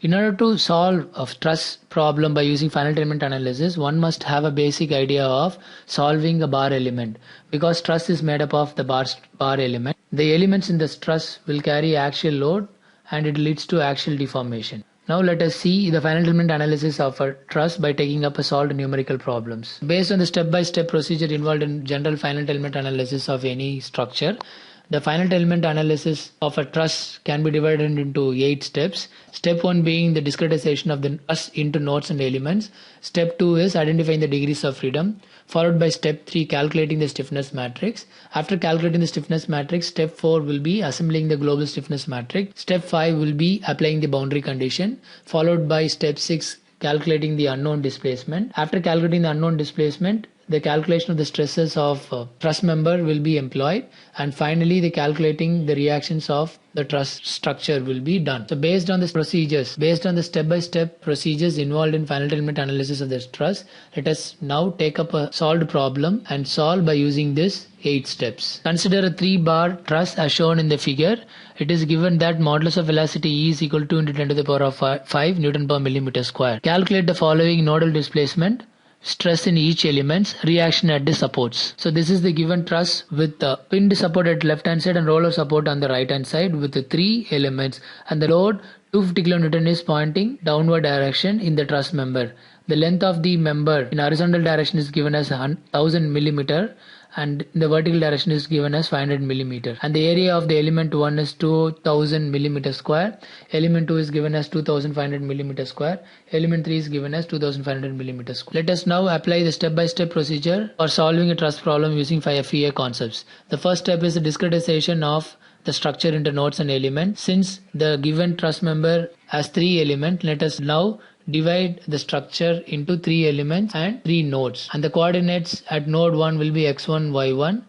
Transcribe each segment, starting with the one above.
In order to solve a truss problem by using finite element analysis, one must have a basic idea of solving a bar element. Because truss is made up of the bar element, the elements in the truss will carry axial load and it leads to axial deformation. Now let us see the finite element analysis of a truss by taking up a solved numerical problems. Based on the step-by-step procedure involved in general finite element analysis of any structure, the finite element analysis of a truss can be divided into 8 steps. Step 1 being the discretization of the truss into nodes and elements. Step 2 is identifying the degrees of freedom, followed by step 3 calculating the stiffness matrix. After calculating the stiffness matrix, step 4 will be assembling the global stiffness matrix. Step 5 will be applying the boundary condition, followed by step 6 calculating the unknown displacement. After calculating the unknown displacement, the calculation of the stresses of truss member will be employed, and finally the calculating the reactions of the truss structure will be done. So based on the step-by-step procedures involved in finite element analysis of the truss, let us now take up a solved problem and solve by using this 8 steps. Consider a 3-bar truss as shown in the figure. It is given that modulus of velocity E is equal to 2 × 10 to the power of 5 Newton per millimeter square. Calculate the following nodal displacement, stress in each element, reaction at the supports. So this is the given truss with the pinned support at left hand side and roller support on the right hand side with the 3 elements, and the load 250 kN is pointing downward direction in the truss member. The length of the member in horizontal direction is given as 1000 millimeter and in the vertical direction is given as 500 millimeter, and the area of the element 1 is 2000 millimeter square, element 2 is given as 2500 millimeter square, element 3 is given as 2500 millimeter square. Let us now apply the step-by-step procedure for solving a truss problem using FEA concepts. The first step is the discretization of the structure into nodes and elements. Since the given truss member has 3 elements, let us now divide the structure into 3 elements and 3 nodes, and the coordinates at node 1 will be x1 y1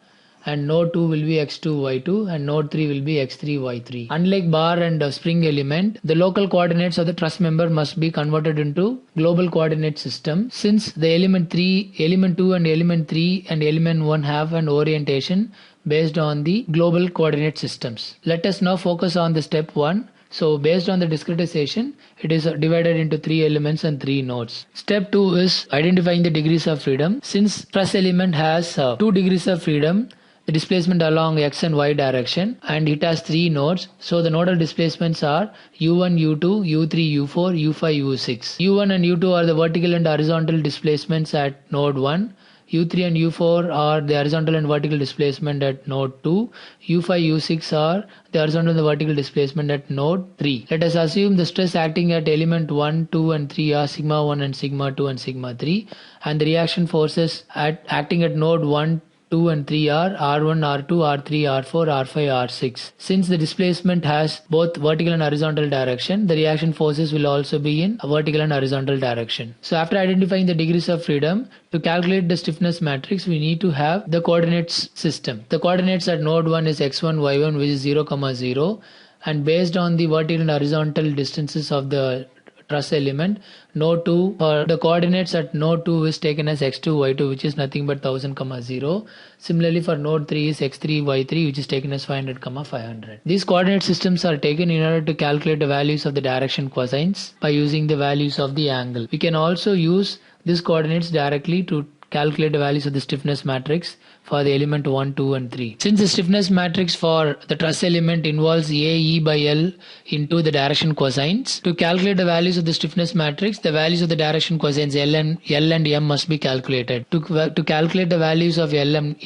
and node 2 will be x2 y2 and node 3 will be x3 y3. Unlike bar and spring element, the local coordinates of the truss member must be converted into global coordinate system. Since the element 2 and element 3 and element 1 have an orientation based on the global coordinate systems. Let us now focus on the step 1. So based on the discretization, it is divided into 3 elements and 3 nodes. Step 2 is identifying the degrees of freedom. Since truss element has 2 degrees of freedom, the displacement along x and y direction, and it has 3 nodes, so the nodal displacements are u1, u2, u3, u4, u5, u6. u1 and u2 are the vertical and horizontal displacements at node 1. U3 and U4 are the horizontal and vertical displacement at node 2. U5, U6 are the horizontal and the vertical displacement at node 3. Let us assume the stress acting at element 1, 2 and 3 are sigma 1 and sigma 2 and sigma 3, and the reaction forces acting at node 1, 2 and 3 are R1, R2, R3, R4, R5, R6. Since the displacement has both vertical and horizontal direction, the reaction forces will also be in a vertical and horizontal direction. So after identifying the degrees of freedom, to calculate the stiffness matrix, we need to have the coordinates system. The coordinates at node 1 is x1, y1 which is 0, 0, and based on the vertical and horizontal distances of the truss element, node 2 or the coordinates at node 2 is taken as x2 y2 which is nothing but 1000, 0. Similarly for node 3 is x3 y3 which is taken as 500, 500. These coordinate systems are taken in order to calculate the values of the direction cosines by using the values of the angle. We can also use these coordinates directly to calculate the values of the stiffness matrix for the element 1, 2 and 3. Since the stiffness matrix for the truss element involves A, E by L into the direction cosines, to calculate the values of the stiffness matrix, the values of the direction cosines L and M must be calculated. To calculate the values of L and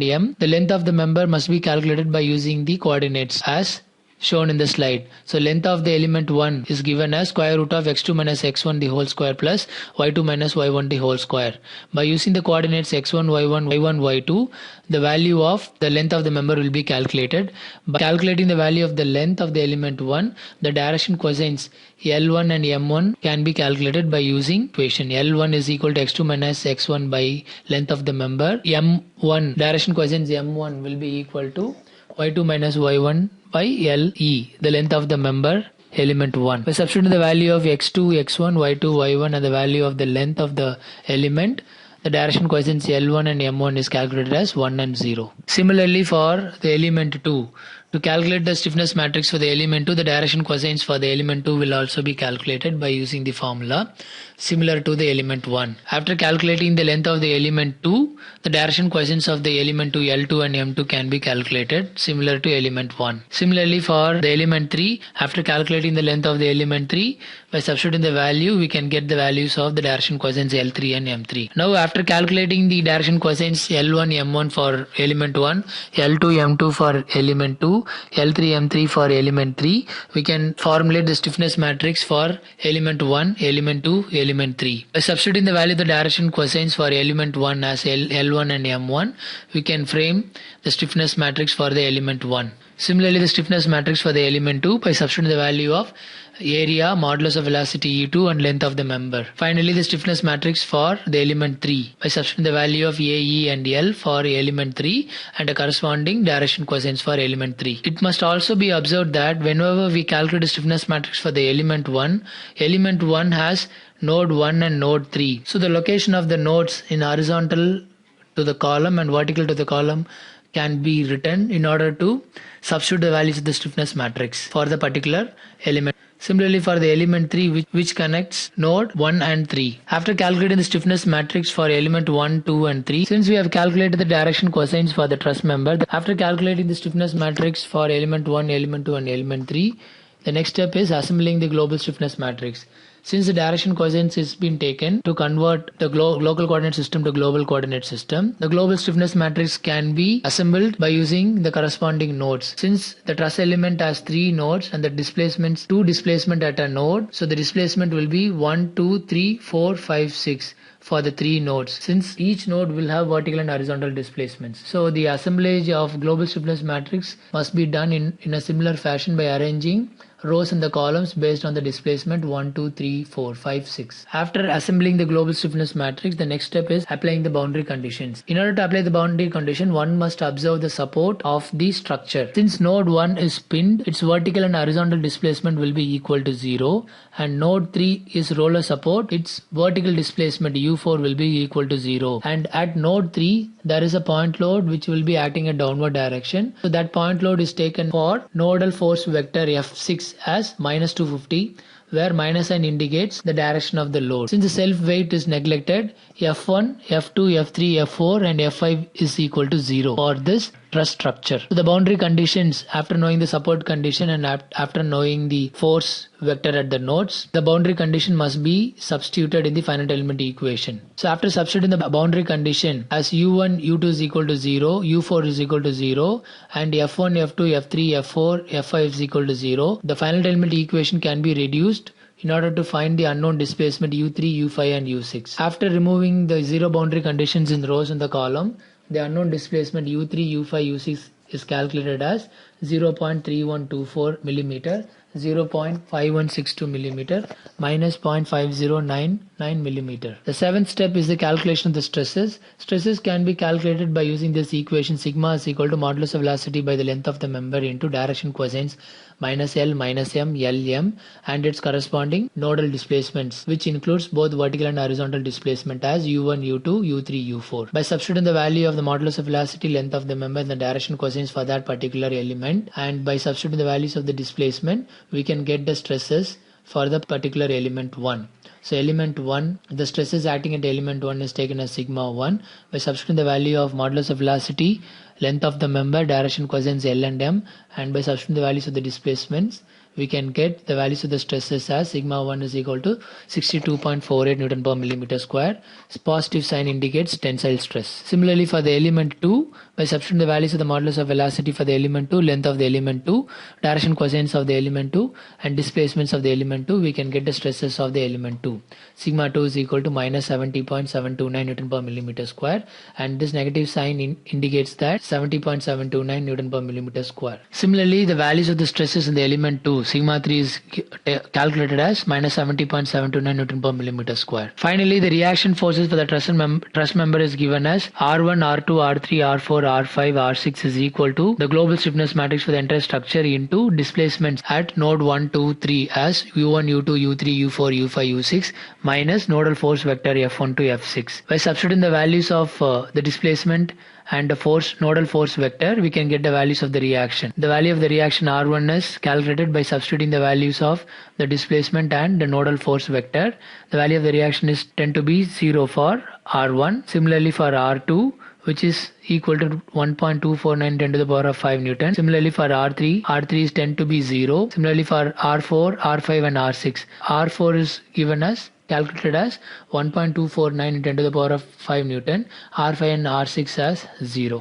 M, the length of the member must be calculated by using the coordinates as shown in the slide. So length of the element 1 is given as square root of x2 minus x1 the whole square plus y2 minus y1 the whole square. By using the coordinates x1, y1, y1, y2, the value of the length of the member will be calculated. By calculating the value of the length of the element 1, the direction cosines L1 and M1 can be calculated by using equation L1 is equal to x2 minus x1 by length of the member. M1, direction cosines M1 will be equal to y2 minus y1 by LE, the length of the member element 1. By substituting the value of x2, x1, y2, y1 and the value of the length of the element, the direction coefficients L1 and M1 is calculated as 1 and 0. Similarly for the element 2, To calculate the stiffness matrix for the element 2, the direction cosines for the element 2 will also be calculated by using the formula similar to the element 1. After calculating the length of the element 2, the direction cosines of the element 2 L2 and M2 can be calculated similar to element 1. Similarly, for the element 3, after calculating the length of the element 3, by substituting the value, we can get the values of the direction cosines L3 and M3. Now, after calculating the direction cosines L1, M1 for element 1, L2, M2 for element 2, L3, M3 for element 3, we can formulate the stiffness matrix for element 1, element 2, element 3. By substituting the value of the direction cosines for element 1 as L1 and M1, we can frame the stiffness matrix for the element 1. Similarly, the stiffness matrix for the element 2 by substituting the value of area, modulus of velocity E2 and length of the member. Finally, the stiffness matrix for the element 3 by substituting the value of A, E and L for element 3 and a corresponding direction cosines for element 3. It must also be observed that whenever we calculate the stiffness matrix for the element 1 has node 1 and node 3. So the location of the nodes in horizontal to the column and vertical to the column can be written in order to substitute the values of the stiffness matrix for the particular element. Similarly, for the element 3 which connects node 1 and 3. After calculating the stiffness matrix for element 1, 2 and 3, since we have calculated the direction cosines for the truss member, after calculating the stiffness matrix for element 1, element 2 and element 3, the next step is assembling the global stiffness matrix. Since the direction cosines has been taken to convert the local coordinate system to global coordinate system, the global stiffness matrix can be assembled by using the corresponding nodes. Since the truss element has 3 nodes and the displacements 2 displacement at a node, so the displacement will be 1, 2, 3, 4, 5, 6 for the 3 nodes, since each node will have vertical and horizontal displacements. So the assemblage of global stiffness matrix must be done in a similar fashion by arranging rows in the columns based on the displacement 1, 2, 3, 4, 5, 6. After assembling the global stiffness matrix, the next step is applying the boundary conditions. In order to apply the boundary condition, one must observe the support of the structure. Since node 1 is pinned, its vertical and horizontal displacement will be equal to 0, and node 3 is roller support, its vertical displacement U4 will be equal to 0. And at node 3, there is a point load which will be acting in downward direction. So that point load is taken for nodal force vector F6 as minus 250, where minus sign indicates the direction of the load. Since the self weight is neglected, F1, F2, F3, F4 and F5 is equal to 0 for this truss structure. So the boundary conditions, after knowing the support condition and after knowing the force vector at the nodes, the boundary condition must be substituted in the finite element equation. So after substituting the boundary condition as U1, U2 is equal to 0, U4 is equal to 0 and F1, F2, F3, F4, F5 is equal to 0, the finite element equation can be reduced in order to find the unknown displacement U3, U5 and U6. After removing the 0 boundary conditions in the rows in the column, the unknown displacement U3, U5, U6 is calculated as 0.3124 mm, 0.5162 mm, minus 0.5099 mm. The seventh step is the calculation of the stresses. Stresses can be calculated by using this equation: sigma is equal to modulus of velocity by the length of the member into direction cosines minus L minus M L M and its corresponding nodal displacements, which includes both vertical and horizontal displacement as U1, U2, U3, U4. By substituting the value of the modulus of velocity, length of the member and the direction cosines for that particular element, and by substituting the values of the displacement, we can get the stresses for the particular element 1. So element 1, the stresses acting at element 1 is taken as sigma 1. By substituting the value of modulus of velocity, length of the member, direction cosines L and M, and by substituting the values of the displacements, we can get the values of the stresses as sigma 1 is equal to 62.48 Newton per millimeter square. Positive sign indicates tensile stress. Similarly, for the element 2, by substituting the values of the modulus of velocity for the element 2, length of the element 2, direction cosines of the element 2 and displacements of the element 2, we can get the stresses of the element 2. Sigma 2 is equal to minus 70.729 Newton per millimeter square, and this negative sign indicates that 70.729 Newton per millimeter square. Similarly, the values of the stresses in the element 2, sigma 3 is calculated as minus 70.729 Newton per millimeter square. Finally, the reaction forces for the truss member is given as R1, R2, R3, R4, R5, R6 is equal to the global stiffness matrix for the entire structure into displacements at node 1, 2, 3 as U1, U2, U3, U4, U5, U6 minus nodal force vector F1 to F6. By substituting the values of the displacement and the nodal force vector, we can get the values of the reaction. The value of the reaction R1 is calculated by substituting the values of the displacement and the nodal force vector. The value of the reaction is tend to be 0 for R1. Similarly for R2, which is equal to 1.249 10 to the power of 5 Newton. Similarly for R3 is tend to be 0. Similarly for R4, R5 and R6. R4 is given as calculated as 1.249 10 to the power of 5 Newton. R5 and R6 as 0.